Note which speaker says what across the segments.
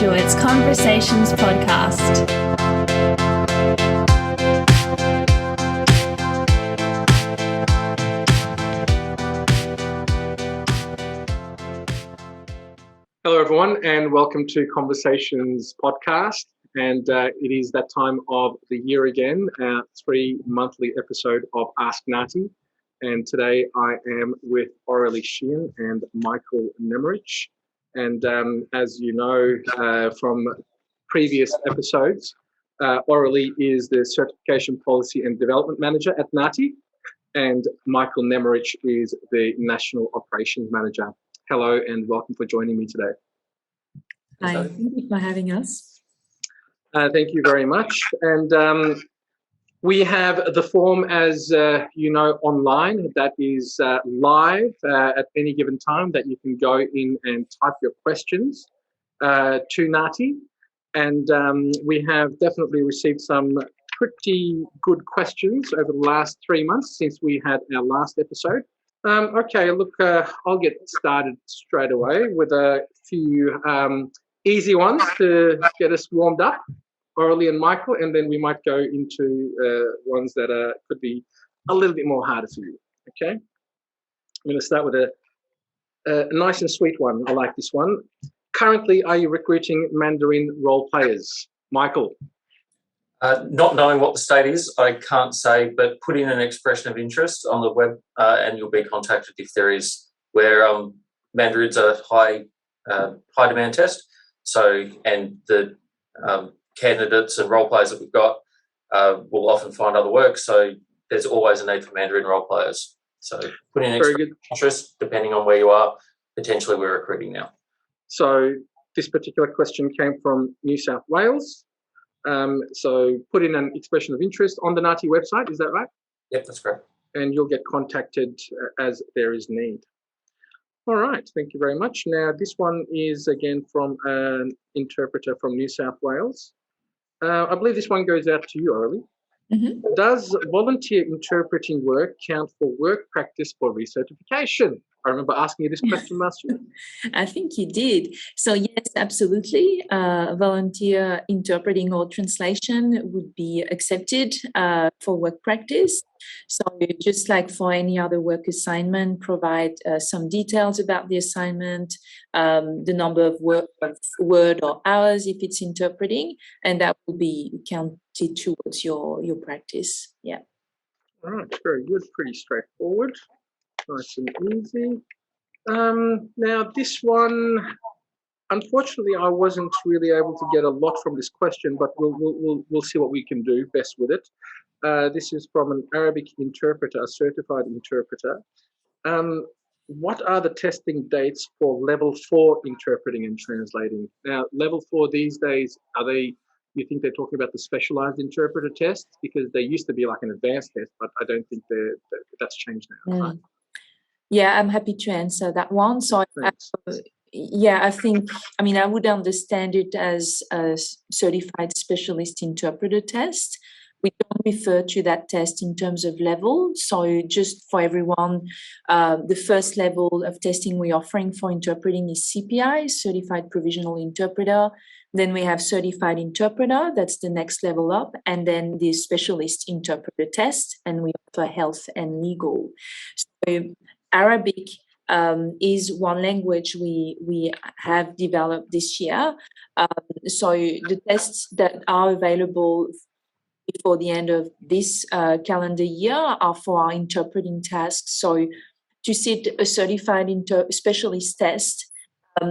Speaker 1: Graduates Conversations podcast.
Speaker 2: Hello, everyone, and welcome to Conversations podcast. And it is that time of the year again, our 3-monthly episode of Ask NAATI. And today I am with Aurelie Sheehan and Michael Nemarich. And as you know from previous episodes, Aurelie is the Certification Policy and Development Manager at NAATI, and Michael Nemarich is the National Operations Manager. Hello, and welcome for joining me today.
Speaker 3: Hi, thank you for having us.
Speaker 2: Thank you very much. And we have the form, as you know, online that is live at any given time that you can go in and type your questions to NAATI. And we have definitely received some pretty good questions over the last 3 months since we had our last episode. Okay, look, I'll get started straight away with a few easy ones to get us warmed up. Aurelie and Michael, and then we might go into ones that could be a little bit more harder for you. Okay, I'm going to start with a nice and sweet one. I like this one. Currently, are you recruiting Mandarin role players, Michael?
Speaker 4: Not knowing what the state is, I can't say, but put in an expression of interest on the web, and you'll be contacted if there is. Where Mandarin's a high demand test, so and the candidates and role players that we've got will often find other work, so there's always a need for Mandarin role players. So put in interest, depending on where you are, potentially we're recruiting now.
Speaker 2: So this particular question came from New South Wales. So put in an expression of interest on the NAATI website, is that right?
Speaker 4: Yep, that's correct. And
Speaker 2: you'll get contacted as there is need. All right, thank you very much. Now this one is again from an interpreter from New South Wales. I believe this one goes out to you, Aurelie. Mm-hmm. Does volunteer interpreting work count for work practice for recertification? I remember asking you this question last year.
Speaker 3: I think you did. So yes, absolutely. Volunteer interpreting or translation would be accepted for work practice. So just like for any other work assignment, provide some details about the assignment, the number of word or hours if it's interpreting, and that will be counted towards your practice. Yeah.
Speaker 2: All right, very good. Pretty straightforward. Nice and easy. Now this one, unfortunately, I wasn't really able to get a lot from this question, but we'll see what we can do best with it. This is from an Arabic interpreter, a certified interpreter. What are the testing dates for level 4 interpreting and translating? Now, level 4 these days, you think they're talking about the specialized interpreter test? Because they used to be like an advanced test, but I don't think that's changed now. Right?
Speaker 3: Yeah, I'm happy to answer that one. So I would understand it as a certified specialist interpreter test. We don't refer to that test in terms of level. So just for everyone, the first level of testing we're offering for interpreting is CPI, Certified Provisional Interpreter. Then we have Certified Interpreter, that's the next level up, and then the Specialist Interpreter test, and we offer Health and Legal. So Arabic is one language we have developed this year. So the tests that are available before the end of this calendar year are for our interpreting tasks. So to sit a certified specialist test,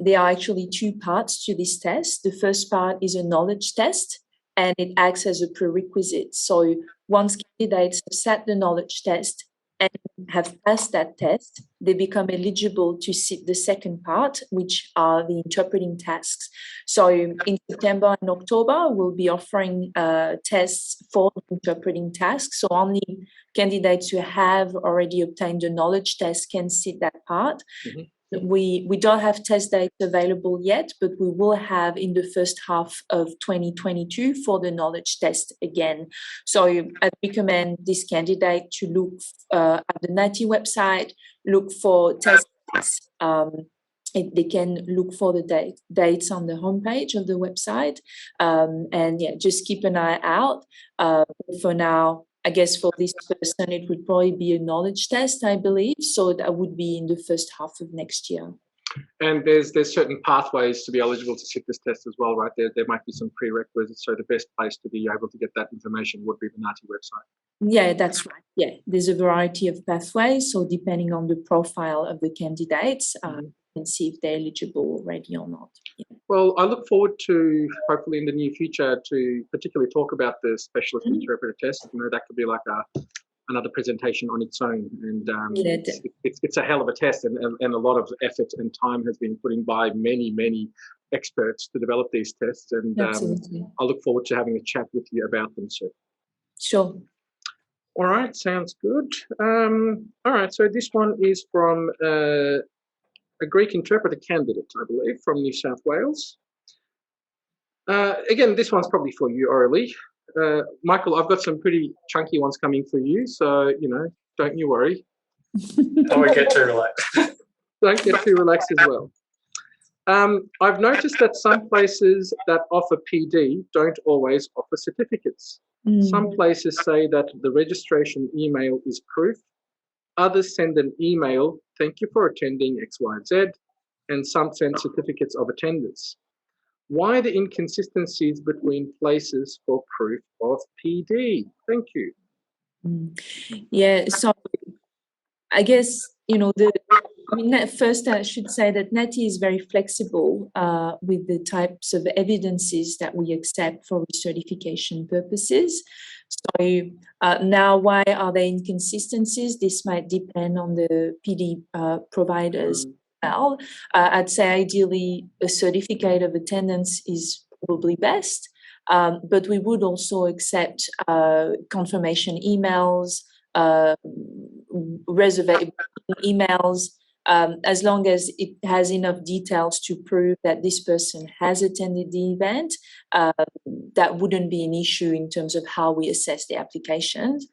Speaker 3: there are actually 2 parts to this test. The first part is a knowledge test, and it acts as a prerequisite. So once candidates have sat the knowledge test and have passed that test, they become eligible to sit the second part, which are the interpreting tasks. So in September and October, we'll be offering tests for interpreting tasks. So only candidates who have already obtained the knowledge test can sit that part. Mm-hmm. We don't have test dates available yet, but we will have in the first half of 2022 for the knowledge test again. So I recommend this candidate to look at the NAATI website, look for tests they can look for the dates on the homepage of the website, and yeah, just keep an eye out. For now, I guess for this person, it would probably be a knowledge test, I believe. So that would be in the first half of next year.
Speaker 2: And there's certain pathways to be eligible to sit this test as well, right? There might be some prerequisites. So the best place to be able to get that information would be the NAATI website.
Speaker 3: Yeah, that's right. Yeah, there's a variety of pathways. So depending on the profile of the candidates, and see if they're eligible already or not. Yeah.
Speaker 2: Well, I look forward to hopefully in the near future to particularly talk about the specialist interpreter test. You know, that could be like another presentation on its own, and it's a hell of a test, and a lot of effort and time has been put in by many experts to develop these tests, and I look forward to having a chat with you about them soon.
Speaker 3: Sure.
Speaker 2: All right, sounds good. All right, so this one is from a Greek interpreter candidate, I believe, from New South Wales. Again, this one's probably for you, Aurelie. Michael, I've got some pretty chunky ones coming for you, so, you know, don't you worry.
Speaker 4: I won't get too relaxed.
Speaker 2: Don't get too relaxed as well. I've noticed that some places that offer PD don't always offer certificates. Some places say that the registration email is proof. Others send an email, thank you for attending X, Y, Z, and some send certificates of attendance. Why the inconsistencies between places for proof of PD? Thank you.
Speaker 3: Yeah, so I guess, you know, first I should say that NAATI is very flexible with the types of evidences that we accept for recertification purposes. So now, why are there inconsistencies? This might depend on the PD providers. Well, I'd say ideally a certificate of attendance is probably best, but we would also accept confirmation emails, reservation emails, as long as it has enough details to prove that this person has attended the event. That wouldn't be an issue in terms of how we assess the applications.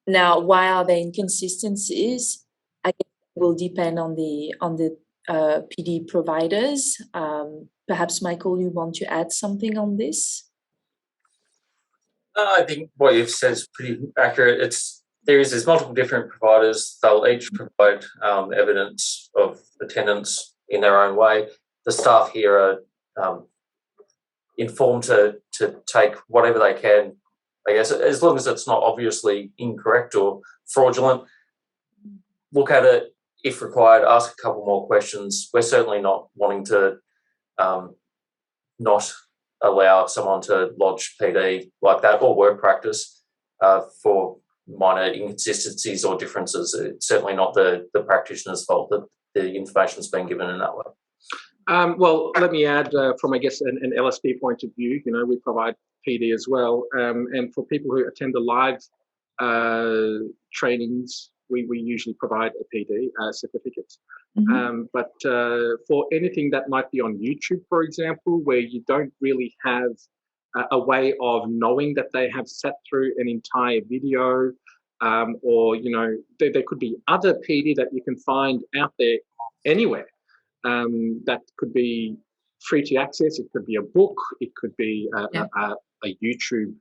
Speaker 3: Now, why are there inconsistencies? I guess it will depend on the PD providers. Perhaps, Michael, you want to add something on this?
Speaker 4: I think what you've said is pretty accurate. There's multiple different providers. They'll each provide evidence of attendance in their own way. The staff here are informed to take whatever they can, I guess, as long as it's not obviously incorrect or fraudulent. Look at it, if required, ask a couple more questions. We're certainly not wanting to not allow someone to lodge PD like that or work practice for minor inconsistencies or differences. It's certainly not the practitioner's fault that the information's been given in that way.
Speaker 2: Well, let me add from, I guess, an LSP point of view, you know, we provide PD as well. And for people who attend the live trainings, we usually provide a PD certificate. But for anything that might be on YouTube, for example, where you don't really have a way of knowing that they have sat through an entire video, or, you know, there could be other PD that you can find out there anywhere. That could be free to access. It could be a book. It could be a YouTube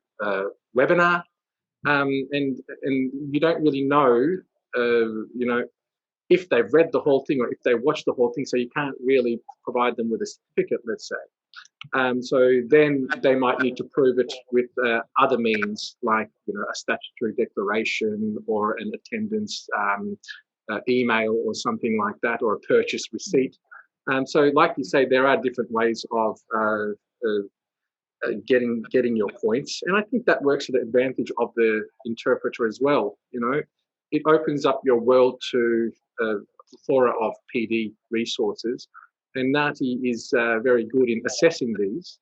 Speaker 2: webinar, and you don't really know, you know, if they've read the whole thing or if they watched the whole thing. So you can't really provide them with a certificate, let's say. So then they might need to prove it with other means, like, you know, a statutory declaration or an attendance email or something like that, or a purchase receipt. So, like you say, there are different ways of getting your points, and I think that works to the advantage of the interpreter as well. You know, it opens up your world to a plethora of PD resources, and NAATI is very good in assessing these.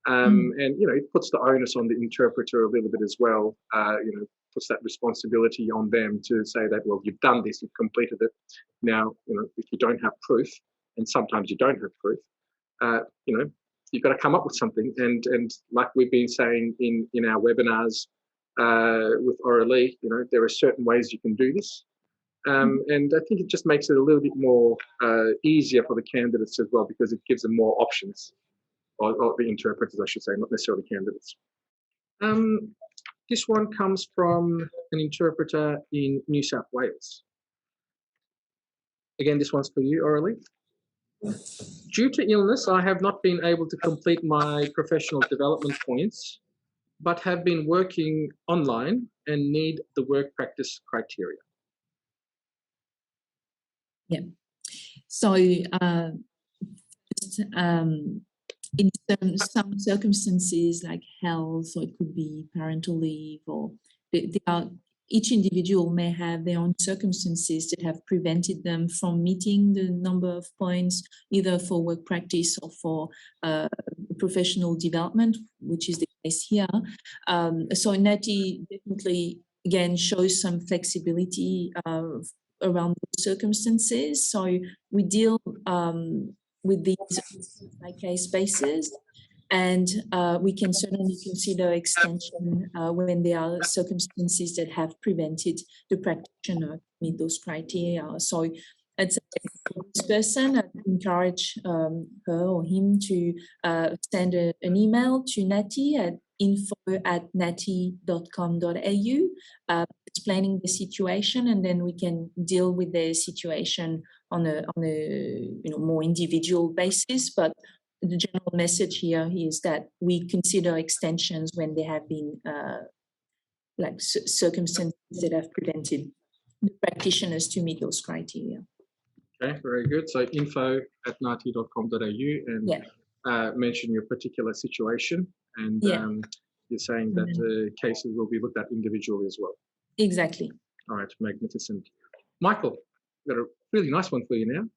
Speaker 2: And, you know, it puts the onus on the interpreter a little bit as well. You know, puts that responsibility on them to say that, well, you've done this, you've completed it. Now, you know, if you don't have proof, and sometimes you don't have proof, you know, you've got to come up with something. And like we've been saying in our webinars with Aurelie, you know, there are certain ways you can do this. And I think it just makes it a little bit more easier for the candidates as well, because it gives them more options, or the interpreters, I should say, not necessarily candidates. This one comes from an interpreter in New South Wales. Again, this one's for you, Aurelie. Due to illness, I have not been able to complete my professional development points, but have been working online and need the work practice criteria.
Speaker 3: Yeah. So, in some circumstances like health, or it could be parental leave, or each individual may have their own circumstances that have prevented them from meeting the number of points, either for work practice or for professional development, which is the case here. So NAATI definitely, again, shows some flexibility around those circumstances. So we deal with these case-by-case basis, and we can certainly consider extension when there are circumstances that have prevented the practitioner to meet those criteria. So it's this person, I'd encourage her or him to send an email to NAATI at info@naati.com.au, explaining the situation, and then we can deal with the situation on a more individual basis. But the general message here is that we consider extensions when there have been circumstances that have prevented the practitioners to meet those criteria.
Speaker 2: Okay, very good. So info@naati.com.au, and mention your particular situation, and you're saying that the cases will be looked at individually as well.
Speaker 3: Exactly.
Speaker 2: All right, magnificent. Michael, I've got a really nice one for you now.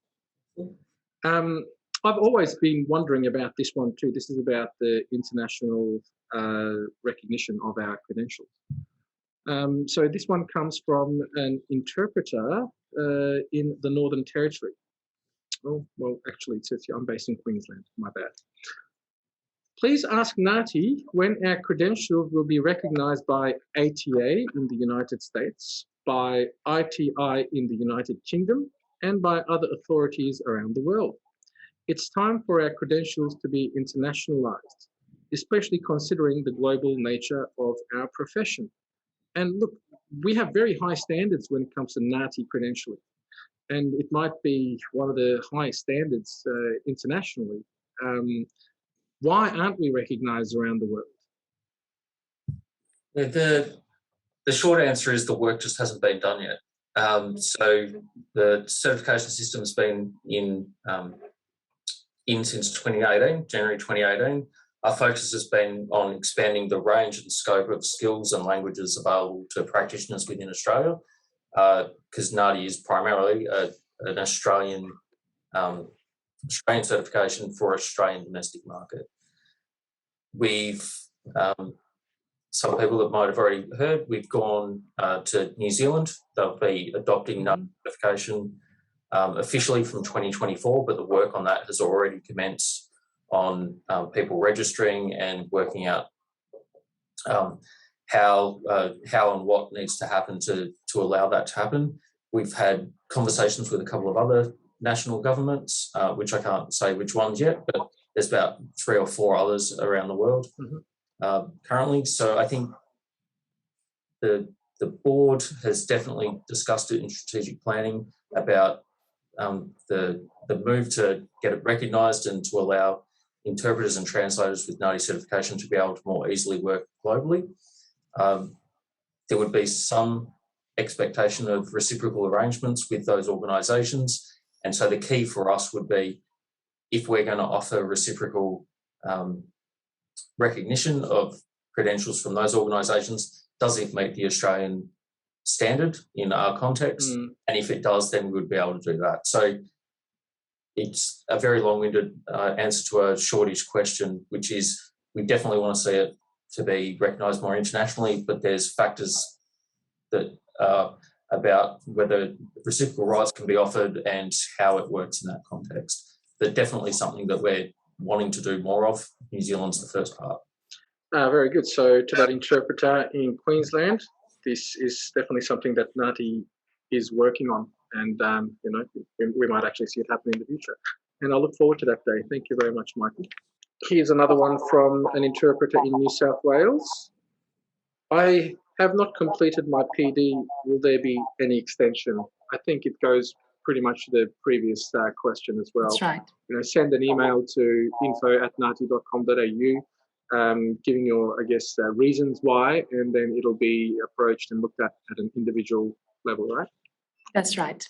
Speaker 2: I've always been wondering about this one too. This is about the international recognition of our credentials. So this one comes from an interpreter in the Northern Territory. Oh, well, actually, it says here I'm based in Queensland. My bad. Please ask NAATI when our credentials will be recognised by ATA in the United States, by ITI in the United Kingdom, and by other authorities around the world. It's time for our credentials to be internationalised, especially considering the global nature of our profession. And look, we have very high standards when it comes to NAATI credentialing, and it might be one of the highest standards internationally. Why aren't we recognised around the world?
Speaker 4: The short answer is the work just hasn't been done yet. So the certification system has been in since 2018, January 2018. Our focus has been on expanding the range and scope of skills and languages available to practitioners within Australia, because NAATI is primarily an Australian certification for Australian domestic market. We've, some people that might have already heard, we've gone to New Zealand. They'll be adopting NAATI certification officially from 2024, but the work on that has already commenced on people registering and working out how and what needs to happen to allow that to happen. We've had conversations with a couple of other national governments, which I can't say which ones yet, but there's about 3 or 4 others around the world currently. So I think the board has definitely discussed it in strategic planning about the move to get it recognised and to allow interpreters and translators with NAATI certification to be able to more easily work globally. There would be some expectation of reciprocal arrangements with those organisations, and so the key for us would be, if we're going to offer reciprocal recognition of credentials from those organisations, does it meet the Australian standard in our context? And if it does, then we would be able to do that. So it's a very long-winded answer to a shortish question, which is we definitely want to see it to be recognised more internationally, but there's factors that about whether reciprocal rights can be offered and how it works in that context. But definitely something that we're wanting to do more of. New Zealand's the first part.
Speaker 2: Very good. So to that interpreter in Queensland, this is definitely something that NAATI is working on. And, we might actually see it happen in the future. And I look forward to that day. Thank you very much, Michael. Here's another one from an interpreter in New South Wales. I have not completed my PD. Will there be any extension? I think it goes pretty much to the previous question as well.
Speaker 3: That's right.
Speaker 2: Send an email to info@naati.com.au, giving your, reasons why, and then it'll be approached and looked at an individual level, right?
Speaker 3: That's right.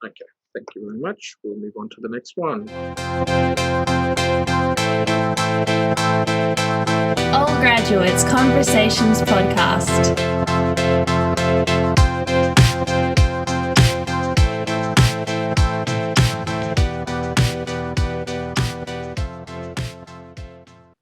Speaker 2: Okay, thank you very much. We'll move on to the next one.
Speaker 1: All Graduates Conversations Podcast.